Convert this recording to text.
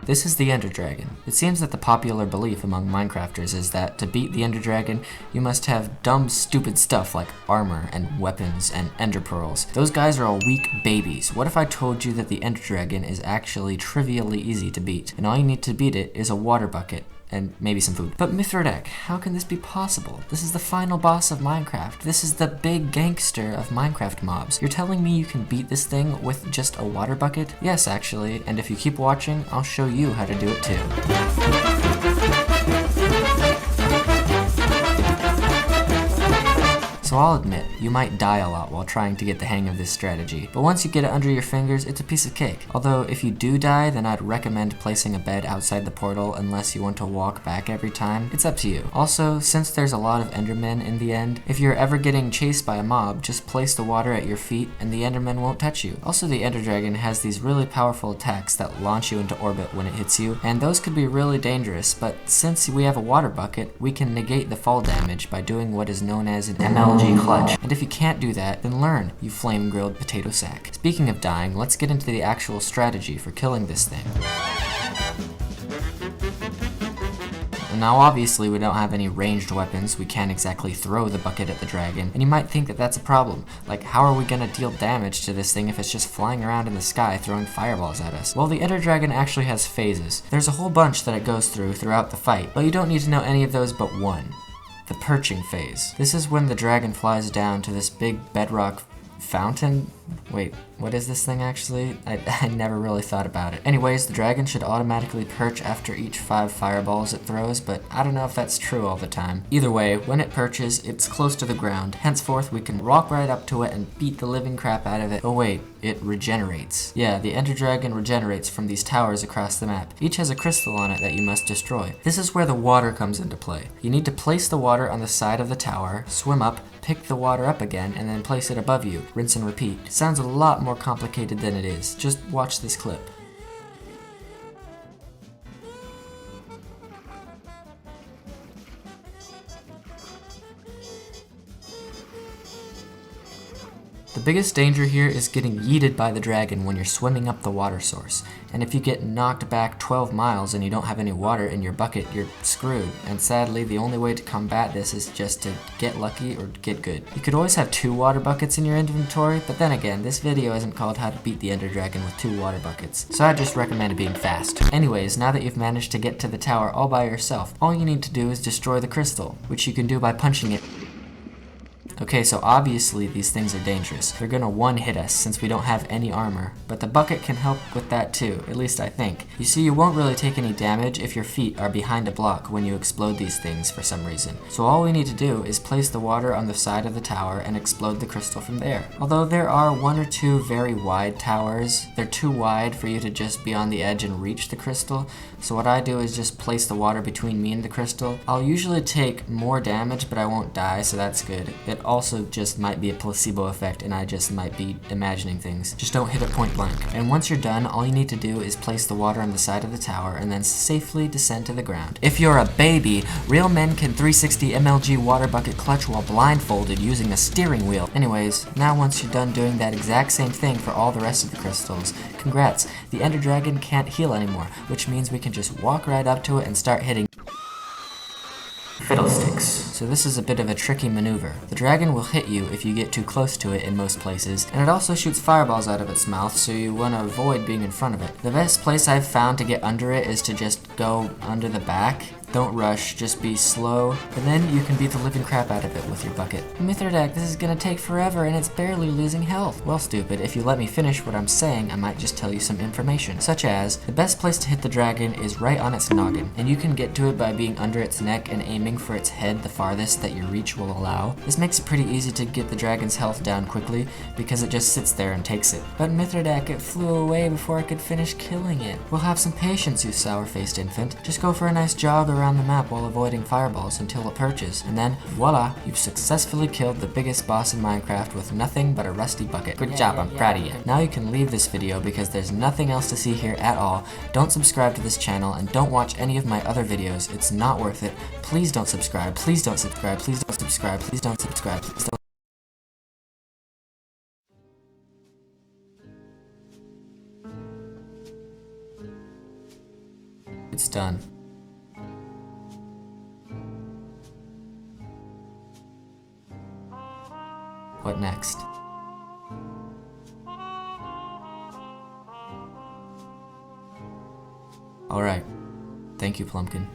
This is the Ender Dragon. It seems that the popular belief among Minecrafters is that to beat the Ender Dragon, you must have dumb, stupid stuff like armor and weapons and ender pearls. Those guys are all weak babies. What if I told you that the Ender Dragon is actually trivially easy to beat, and all you need to beat it is a water bucket and maybe some food? But Mithridac, how can this be possible? This is the final boss of Minecraft. This is the big gangster of Minecraft mobs. You're telling me you can beat this thing with just a water bucket? Yes, actually, and if you keep watching, I'll show you how to do it too. So I'll admit, you might die a lot while trying to get the hang of this strategy, but once you get it under your fingers, it's a piece of cake. Although if you do die, then I'd recommend placing a bed outside the portal unless you want to walk back every time. It's up to you. Also, since there's a lot of endermen in the end, if you're ever getting chased by a mob, just place the water at your feet and the enderman won't touch you. Also, the Ender Dragon has these really powerful attacks that launch you into orbit when it hits you, and those could be really dangerous, but since we have a water bucket, we can negate the fall damage by doing what is known as an MLG clutch. And if you can't do that, then learn, you flame-grilled potato sack. Speaking of dying, let's get into the actual strategy for killing this thing. Now obviously we don't have any ranged weapons, we can't exactly throw the bucket at the dragon, and you might think that that's a problem. Like, how are we gonna deal damage to this thing if it's just flying around in the sky throwing fireballs at us? Well, the Ender Dragon actually has phases. There's a whole bunch that it goes throughout the fight, but you don't need to know any of those but one. The Perching Phase. This is when the dragon flies down to this big bedrock fountain. Wait, what is this thing actually? I never really thought about it. Anyways, the dragon should automatically perch after each 5 fireballs it throws, but I don't know if that's true all the time. Either way, when it perches, it's close to the ground. Henceforth, we can walk right up to it and beat the living crap out of it. Oh wait, it regenerates. Yeah, the Ender Dragon regenerates from these towers across the map. Each has a crystal on it that you must destroy. This is where the water comes into play. You need to place the water on the side of the tower, swim up, pick the water up again, and then place it above you. Rinse and repeat. Sounds a lot more complicated than it is. Just watch this clip. The biggest danger here is getting yeeted by the dragon when you're swimming up the water source. And if you get knocked back 12 miles and you don't have any water in your bucket, you're screwed. And sadly, the only way to combat this is just to get lucky or get good. You could always have 2 water buckets in your inventory, but then again, this video isn't called how to beat the Ender Dragon with 2 water buckets. So I just recommend being fast. Anyways, now that you've managed to get to the tower all by yourself, all you need to do is destroy the crystal, which you can do by punching it. Okay, so obviously these things are dangerous. They're gonna one-hit us since we don't have any armor, but the bucket can help with that too, at least I think. You see, you won't really take any damage if your feet are behind a block when you explode these things for some reason. So all we need to do is place the water on the side of the tower and explode the crystal from there. Although there are 1 or 2 very wide towers, they're too wide for you to just be on the edge and reach the crystal, so what I do is just place the water between me and the crystal. I'll usually take more damage, but I won't die, so that's good. It also just might be a placebo effect and I just might be imagining things. Just don't hit it point blank. And once you're done, all you need to do is place the water on the side of the tower and then safely descend to the ground. If you're a baby, real men can 360 MLG water bucket clutch while blindfolded using a steering wheel. Anyways, now once you're done doing that exact same thing for all the rest of the crystals, congrats, the Ender Dragon can't heal anymore, which means we can just walk right up to it and start hitting fiddlesticks. So this is a bit of a tricky maneuver. The dragon will hit you if you get too close to it in most places, and it also shoots fireballs out of its mouth, so you want to avoid being in front of it. The best place I've found to get under it is to just go under the back. Don't rush, just be slow, and then you can beat the living crap out of it with your bucket. Mithridac, this is gonna take forever and it's barely losing health. Well, stupid, if you let me finish what I'm saying, I might just tell you some information, such as, the best place to hit the dragon is right on its noggin, and you can get to it by being under its neck and aiming for its head the farthest that your reach will allow. This makes it pretty easy to get the dragon's health down quickly, because it just sits there and takes it. But Mithridac, it flew away before I could finish killing it. Well, have some patience, you sour-faced infant. Just go for a nice jog around the map while avoiding fireballs until it perches, and then, voila, you've successfully killed the biggest boss in Minecraft with nothing but a rusty bucket. Good job, I'm proud of you. Now you can leave this video because there's nothing else to see here at all. Don't subscribe to this channel and don't watch any of my other videos. It's not worth it. Please don't subscribe. Please don't subscribe. Please don't subscribe. Please don't subscribe. Please don't. It's done. What next? Alright. Thank you, Plumpkin.